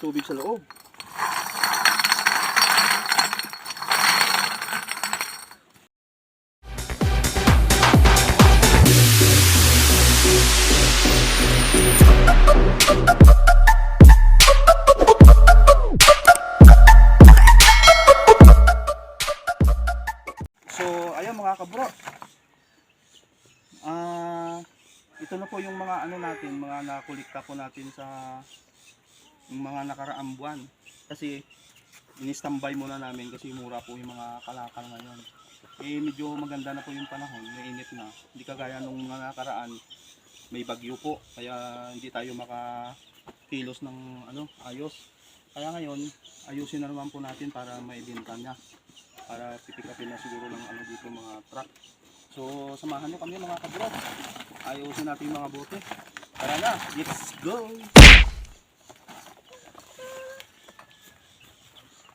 tubig sa loob. So, ayan mga kabro. Ito na po yung mga ano natin, mga nakulikta po natin sa mga nakaraang buwan. Kasi ini-standby muna namin kasi mura po yung mga kalakal ngayon. Eh medyo maganda na po yung panahon, mainit na. Hindi kagaya nung mga nakaraan, may bagyo po. Kaya hindi tayo makakilos ng ano, ayos. Kaya ngayon, ayusin na naman po natin para maibenta niya. Para pipikapin na siguro ng ano dito mga truck. So samahan nyo kami mga kabro. Ayusin natin yung mga bote. Tara na, let's go!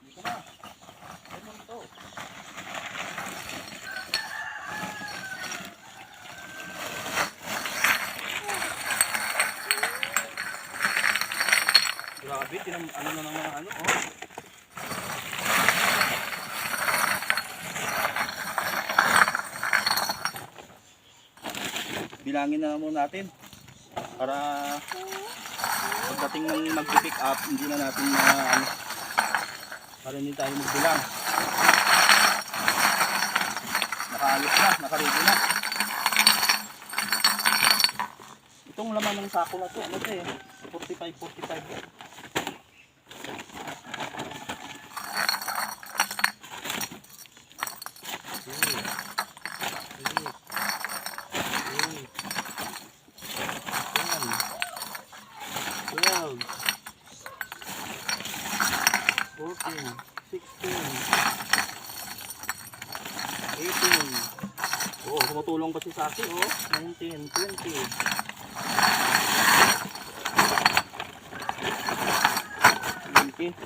Dito na. Ano ito? Grabe, ano na ng mga ano, oh. Bilangin na muna natin para pagdating ng mag-pick up hindi na natin para hindi tayo magbilang. Nakaayos na, nakaready na. Itong laman ng sako na to, ano to eh, 45. Oh, tumutulong pa si Saki, oh. 19, 20. 20.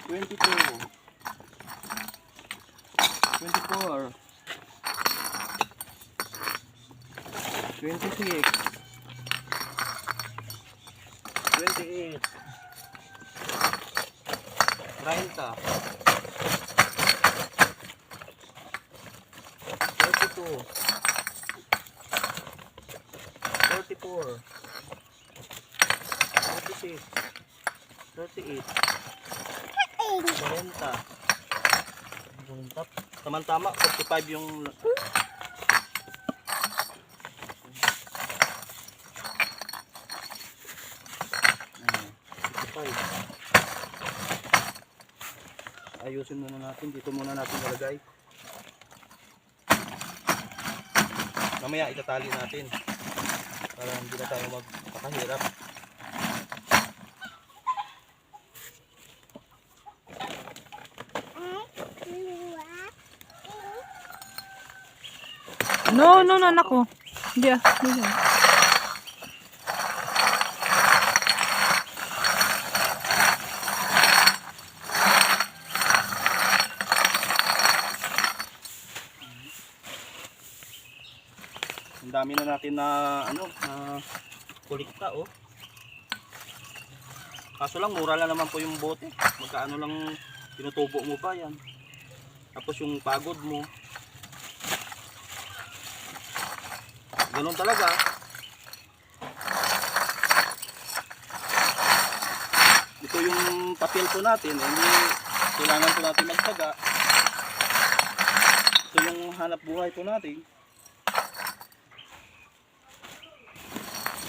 22. 24. 26. 28. 30. 32, 34, 36, 38, 40. Tama-tama, 45 yung... Ayusin muna natin, dito muna natin ilagay. Mamaya itatali natin para hindi na tayo magpakahirap. No, anak ko. Hindi ah. Ang dami na natin na kulikta, oh. Kaso lang mura lang naman po yung bote. Magkaano lang tinutubo mo pa yan. Tapos yung pagod mo. Ganun talaga. Ito yung papel po natin, hindi kailangan po natin magsaga. Ito yung hanap buhay po natin.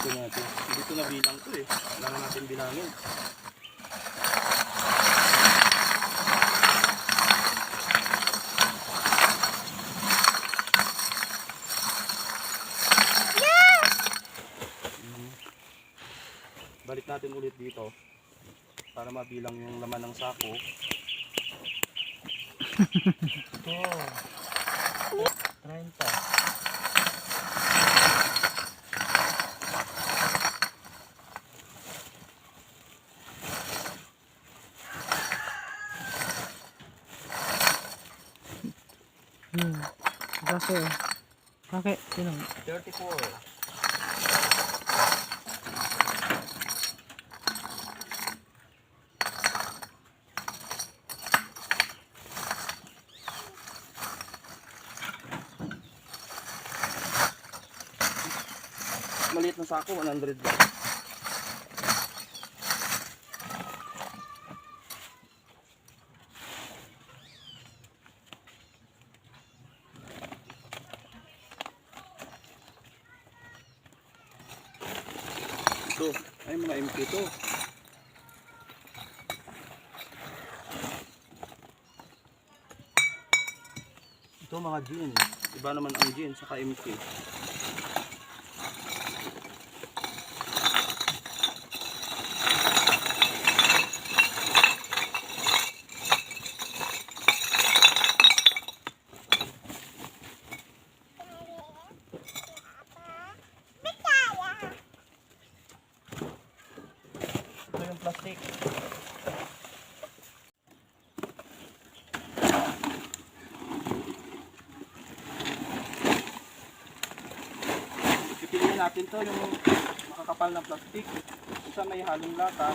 Ito natin. Hindi ito na bilang ito eh. Kailangan natin bilangin. Balik natin ulit dito para mabilang yung laman ng sako. Ito. 30. Bakit? Bakit? Sino? 34. 35. sako, 100 lang. Ito, ay mga MK to. Ito mga gin. Iba naman ang gin saka MK. Ito yung plastic. Pipiliin natin to yung makakapal na plastic. Isa may halong lata.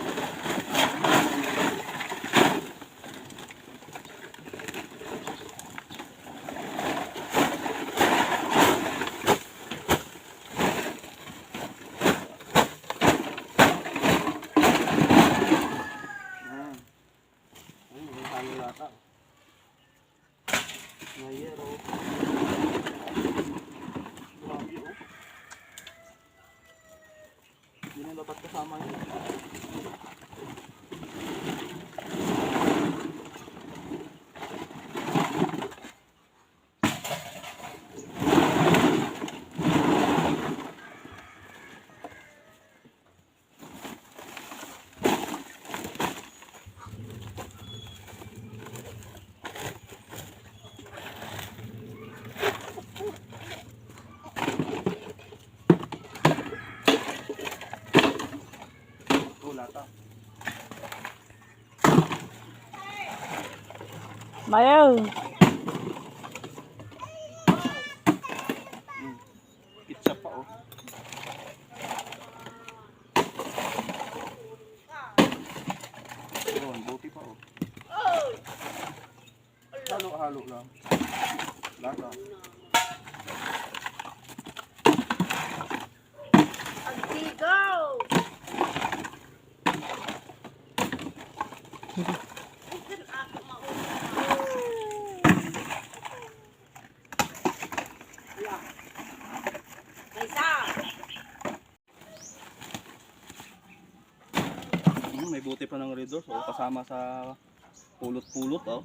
Ayan. Ayan, may halong lata. May yero. Grabe oh. Hindi na dapat kasama yun. Ito lata. Bayaw. Pizza pa oh. Ayun, buti pa oh. Halo-halo lang. Lata. May buti pa ng Red Doors oh, kasama sa pulot-pulot oh.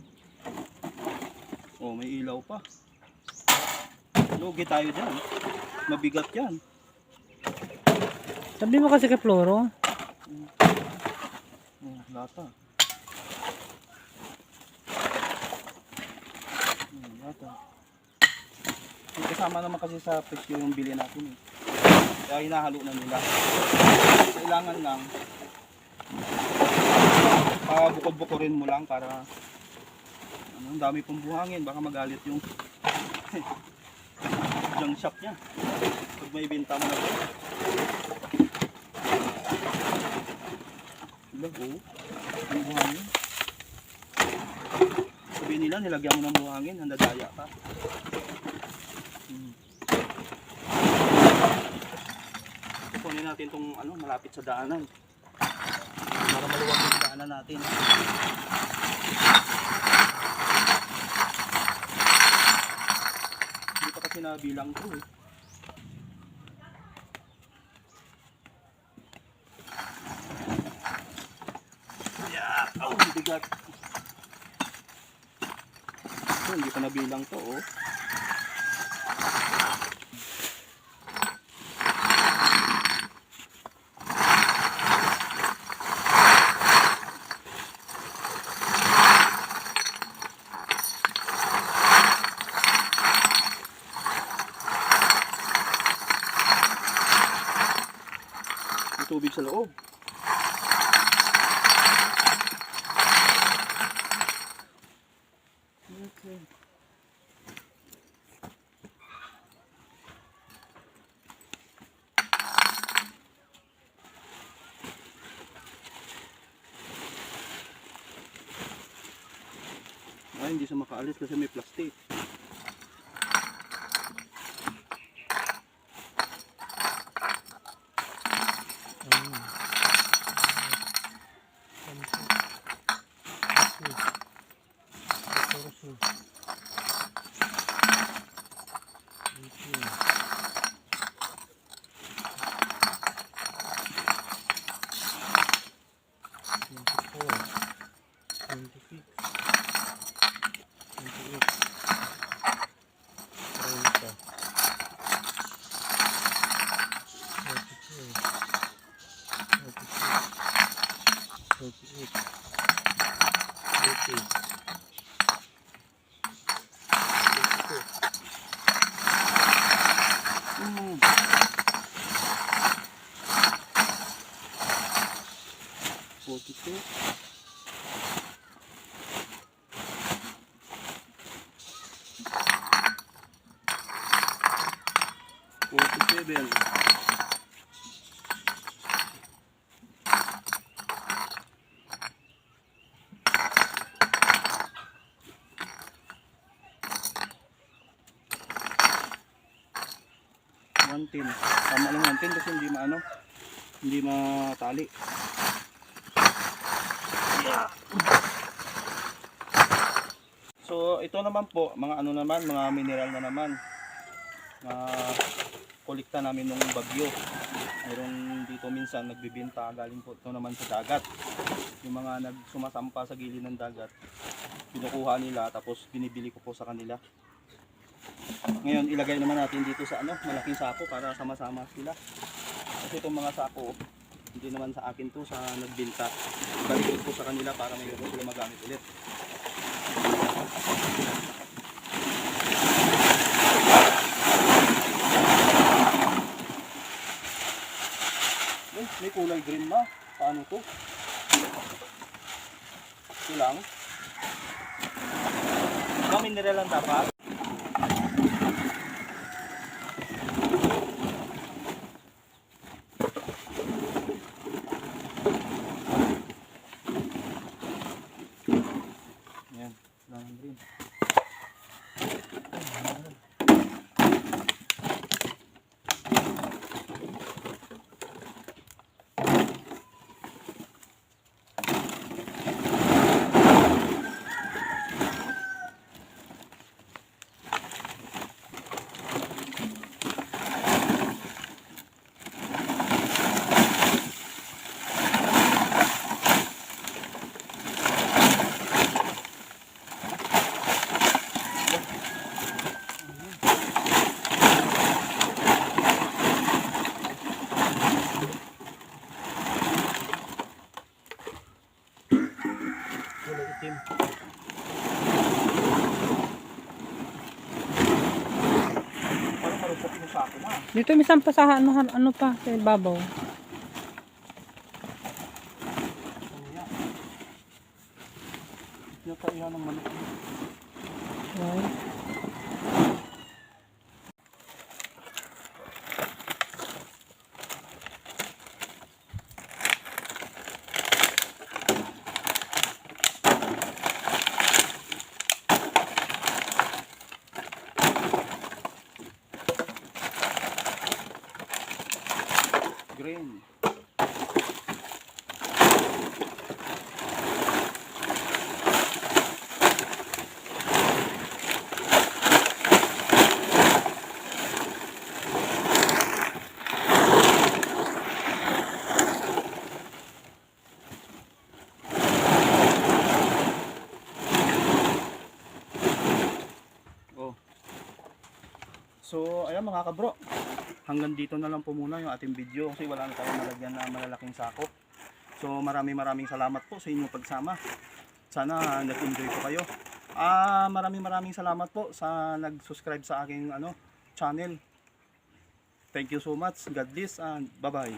Oh, may ilaw pa. Lugi tayo dyan. Mabigat yan. Sabi mo kasi kay Floro. Oh, lata. Lata. Yung kasama naman kasi sa presyo yung bili natin eh. Kaya hinahalo na nila. Kailangan lang bukod-bukurin mo lang para ano, ang dami pong buhangin, baka magalit yung junk shop niya pag may benta mo na ito. Lago ang buhangin, sabihin nila nilagyan mo ng buhangin, nandadaya ka. Kunin natin itong ano, malapit sa daanan para maluwag yung daanan natin. Hindi pa kasi nabilang ko eh. Yeah! Oh, bigat. So, hindi pa nabilang to oh. Tubig sa loob. Okay. Ay, hindi siya makaalis kasi may plastic. Mm. 42. 47. 110. Tama lang 110 kasi hindi maano, hindi matali. So ito naman po, mga ano naman, mga mineral na naman na kolekta namin nung bagyo. Mayroon dito minsan nagbibenta, galing po ito naman sa dagat. Yung mga nagsumasampa sa gilid ng dagat, kinukuha nila tapos binibili ko po sa kanila. Ngayon ilagay naman natin dito sa ano, malaking sako para sama-sama sila. Kasi itong mga sako, hindi naman sa akin to, sa nagbenta. Balik ko sa kanila para mayroon sila magamit ulit. May kulay green na. Paano to? Ito lang. Mga mineral lang dapat. Yan. Lang green. Kulay itim. Parang marupok yung sako na. Dito may sampasahan ano pa sa ibabaw. Ano yan? Yung kaya ng manok. Wow. Green. Oh. So, ayan mga kabro. Hanggang dito na lang po muna yung ating video kasi wala na tayong malagyan na malalaking sako. So maraming salamat po sa inyong pagsama. Sana nag-enjoy po kayo. Maraming salamat po sa nag-subscribe sa aking channel. Thank you so much. God bless and bye-bye.